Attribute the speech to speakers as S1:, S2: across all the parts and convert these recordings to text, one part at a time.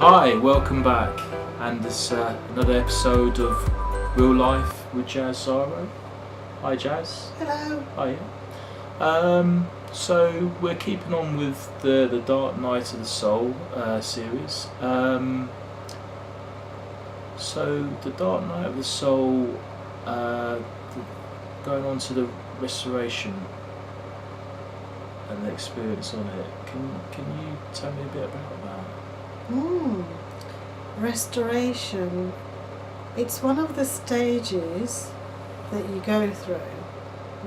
S1: Hi, welcome back, and this another episode of Real Life with JazSaro. Hi Jazz.
S2: Hello.
S1: Hiya. So we're keeping on with the Dark Night of the Soul series. So the Dark Night of the Soul, going on to the restoration and the experience on it. Can you tell me a bit about that?
S2: Restoration. It's one of the stages that you go through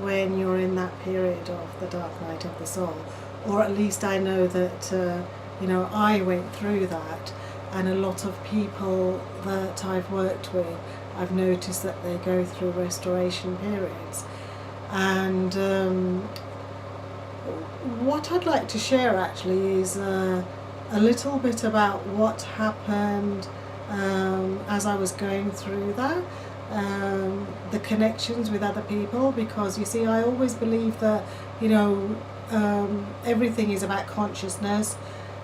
S2: when you're in that period of the Dark Night of the Soul, or at least I know that I went through that, and a lot of people that I've worked with, I've noticed that they go through restoration periods. And what I'd like to share actually is a little bit about what happened as I was going through that, the connections with other people, because you see, I always believe that everything is about consciousness,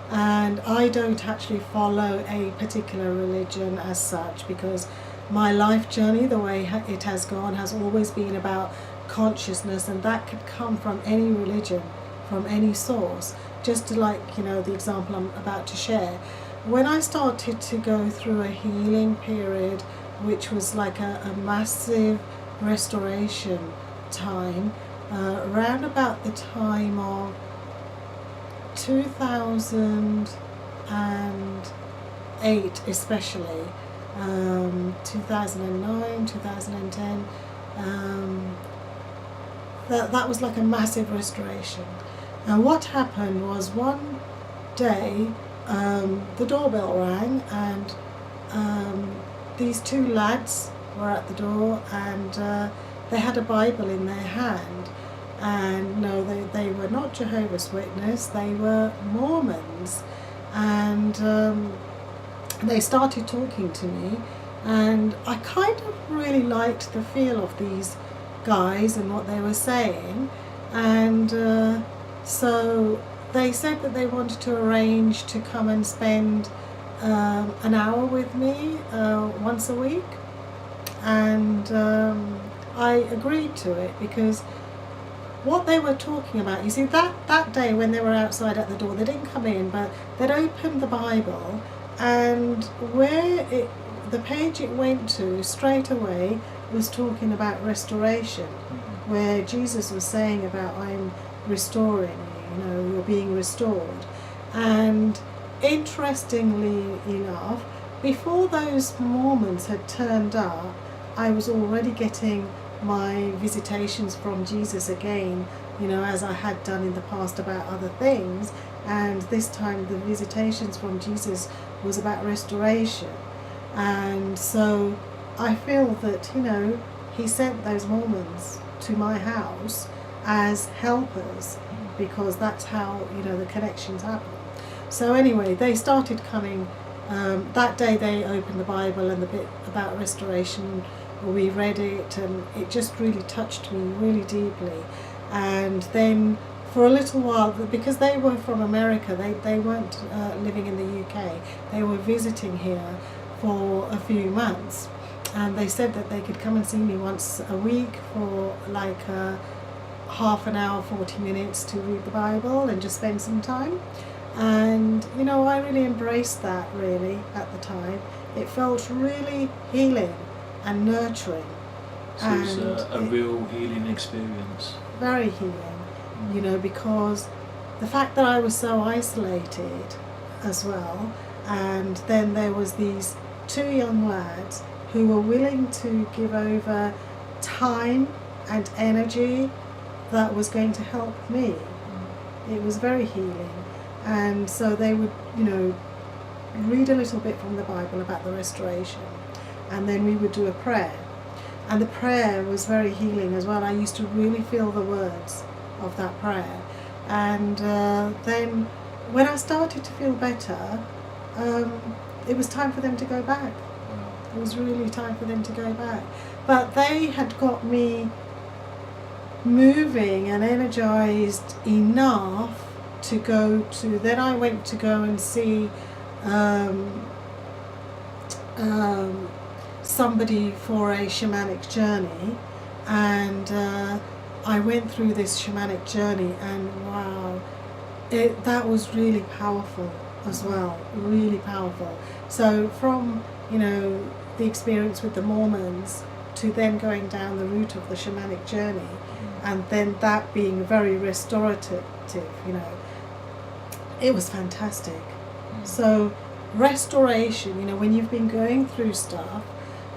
S2: and I don't actually follow a particular religion as such, because my life journey, the way it has gone, has always been about consciousness, and that could come from any religion, from any source. Just to the example I'm about to share, when I started to go through a healing period, which was like a massive restoration time, around about the time of 2008 especially, 2009, 2010, that was like a massive restoration. And what happened was, one day the doorbell rang, and these two lads were at the door, and they had a Bible in their hand. And no, they were not Jehovah's Witness, they were Mormons. And they started talking to me, and I kind of really liked the feel of these guys and what they were saying. And so they said that they wanted to arrange to come and spend an hour with me once a week, and I agreed to it, because what they were talking about, you see, that day when they were outside at the door, they didn't come in, but they'd opened the Bible, and the page it went to straight away was talking about restoration, where Jesus was saying about, I'm restoring you, you're being restored. And interestingly enough, before those Mormons had turned up, I was already getting my visitations from Jesus again, as I had done in the past about other things. And this time the visitations from Jesus was about restoration. And so I feel that he sent those Mormons to my house as helpers, because that's how the connections happen. So anyway, they started coming. That day they opened the Bible, and the bit about restoration, we read it, and it just really touched me really deeply. And then for a little while, because they were from America, they weren't living in the UK, they were visiting here for a few months, and they said that they could come and see me once a week for like half an hour, 40 minutes to read the Bible and just spend some time. And I really embraced that, really, at the time. It felt really healing and nurturing.
S1: So it was a real healing experience.
S2: Very healing, because the fact that I was so isolated as well, and then there was these two young lads who were willing to give over time and energy that was going to help me. It was very healing. And so they would, read a little bit from the Bible about the restoration, and then we would do a prayer. And the prayer was very healing as well. I used to really feel the words of that prayer. And then when I started to feel better, it was time for them to go back. It was really time for them to go back. But they had got me moving and energized enough to go to, then I went to go and see somebody for a shamanic journey, and I went through this shamanic journey, and wow, that was really powerful as well, really powerful. So from, you know, the experience with the Mormons to then going down the route of the shamanic journey, and then that being very restorative, you know, it was fantastic. So restoration, you know, when you've been going through stuff,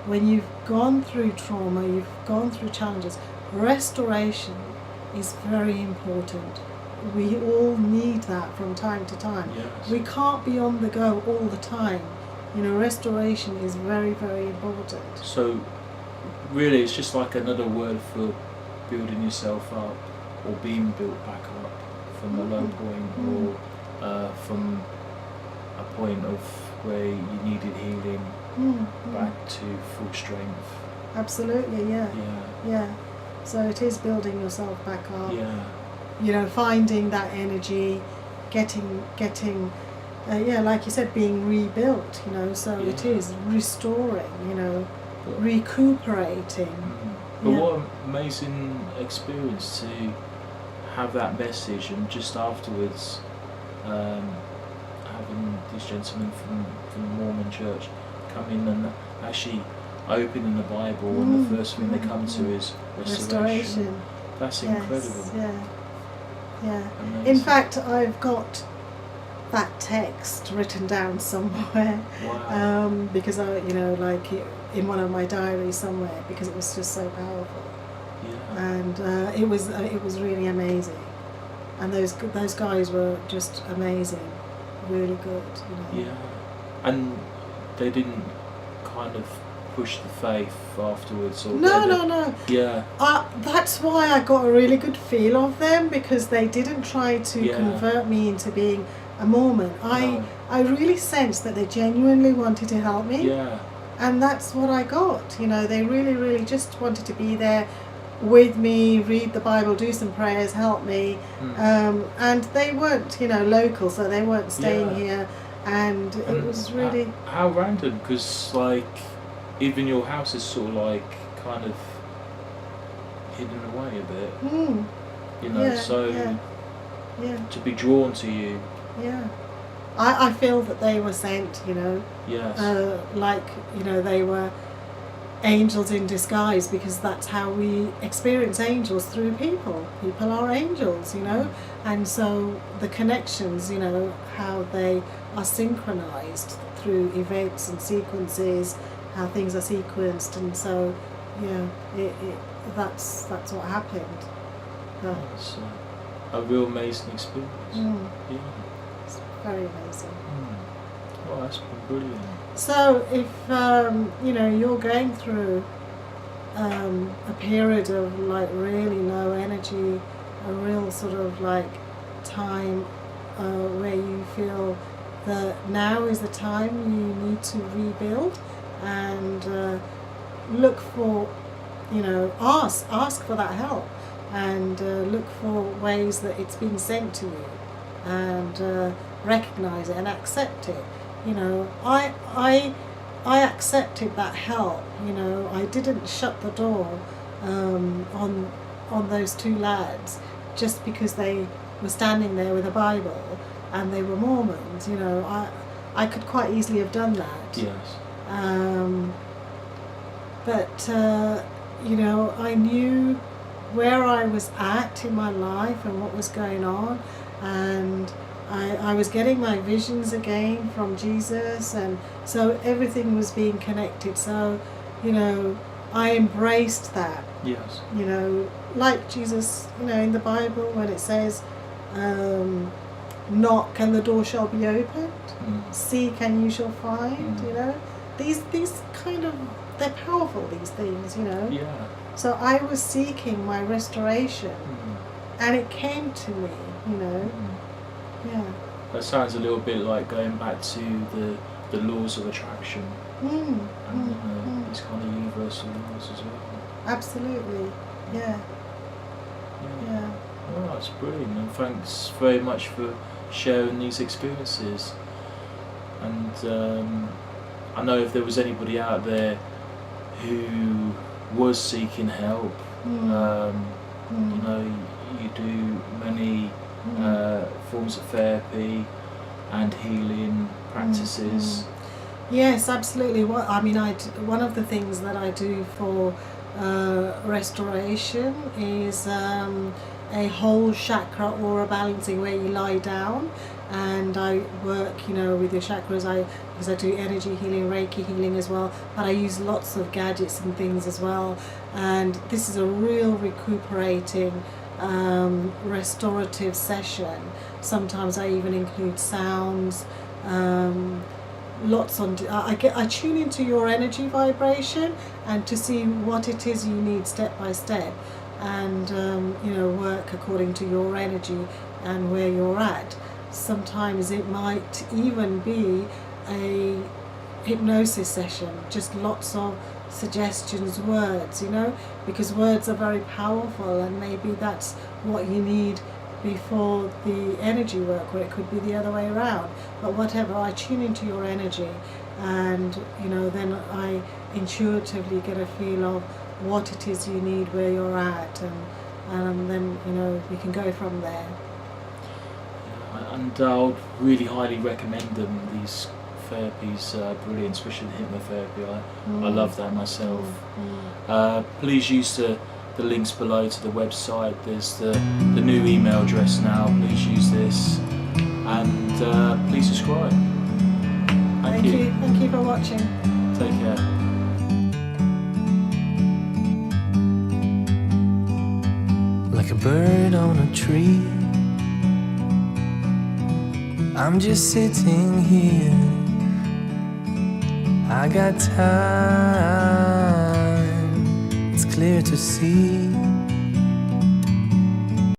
S2: when you've gone through trauma, you've gone through challenges, restoration is very important. We all need that from time to time.
S1: Yes.
S2: We can't be on the go all the time. You know, restoration is very, very important.
S1: So really it's just like another word for building yourself up or being built back up from a low point, or from a point of where you needed healing back to full strength.
S2: Absolutely, yeah.
S1: Yeah.
S2: Yeah. So it is building yourself back up.
S1: Yeah.
S2: You know, finding that energy, getting yeah, like you said, being rebuilt, you know, so it is restoring, you know, recuperating.
S1: But what an amazing experience to have that message, and just afterwards having these gentlemen from the Mormon Church come in and actually opening the Bible, and the first thing they come to is restoration. That's incredible.
S2: Yeah. Yeah.
S1: Amazing.
S2: In fact, I've got that text written down somewhere.
S1: Wow.
S2: Because I, you know, like in one of my diaries somewhere, because it was just so powerful.
S1: Yeah.
S2: And it was really amazing. And those guys were just amazing, really good. You know.
S1: Yeah. And they didn't kind of push the faith afterwards, or
S2: No.
S1: Yeah.
S2: That's why I got a really good feel of them, because they didn't try to convert me into being a Mormon. I really sensed that they genuinely wanted to help me.
S1: Yeah.
S2: And that's what I got. You know, they really, really just wanted to be there with me, read the Bible, do some prayers, help me. And they weren't, you know, local, so they weren't staying here. And it was really...
S1: How random, because like even your house is sort of like kind of hidden away a bit. You know, to be drawn to you.
S2: Yeah. I feel that they were sent, you know.
S1: Yes.
S2: Like, you know, they were angels in disguise, because that's how we experience angels, through people. People are angels, you know. And so the connections, you know, how they are synchronized through events and sequences, how things are sequenced, and so that's what happened.
S1: It's a real amazing experience. Yeah.
S2: It's very amazing.
S1: Oh, that's been brilliant.
S2: So if you know, you're going through a period of like really low energy, a real sort of like time where you feel that now is the time you need to rebuild, and look for, you know, ask for that help, and look for ways that it's been sent to you, and recognize it and accept it. You know, I accepted that help. You know, I didn't shut the door on those two lads just because they were standing there with a Bible and they were Mormons. You know, I could quite easily have done that.
S1: Yes.
S2: But you know, I knew where I was at in my life and what was going on, and I was getting my visions again from Jesus, and so everything was being connected. So, you know, I embraced that.
S1: Yes.
S2: You know, like Jesus, you know, in the Bible when it says, knock and the door shall be opened, seek and you shall find, you know. These kind of, they're powerful, these things, you know.
S1: Yeah.
S2: So I was seeking my restoration, and it came to me, you know. Yeah.
S1: That sounds a little bit like going back to the laws of attraction, and these kind of universal laws as well.
S2: Absolutely. Yeah.
S1: Oh, that's brilliant, and thanks very much for sharing these experiences. And I know if there was anybody out there who was seeking help, you know, you do many forms of therapy and healing practices.
S2: Yes, absolutely. One of the things that I do for restoration is a whole chakra aura balancing, where you lie down and I work, you know, with your chakras. Because I do energy healing, Reiki healing as well, but I use lots of gadgets and things as well. And this is a real recuperating, restorative session. Sometimes I even include sounds. I tune into your energy vibration and to see what it is you need step by step, and you know, work according to your energy and where you're at. Sometimes it might even be a hypnosis session, just lots of suggestions, words, you know, because words are very powerful, and maybe that's what you need before the energy work, or it could be the other way around. But whatever, I tune into your energy, and you know, then I intuitively get a feel of what it is you need, where you're at, and then, you know, we can go from there.
S1: And I would really highly recommend them. These therapies are brilliant, especially the hypnotherapy. I love that myself. Please use the links below to the website. There's the new email address now. Please use this, and please subscribe. Thank you.
S2: Thank you for watching.
S1: Take care.
S3: Like a bird on a tree, I'm just sitting here. I got time, it's clear to see.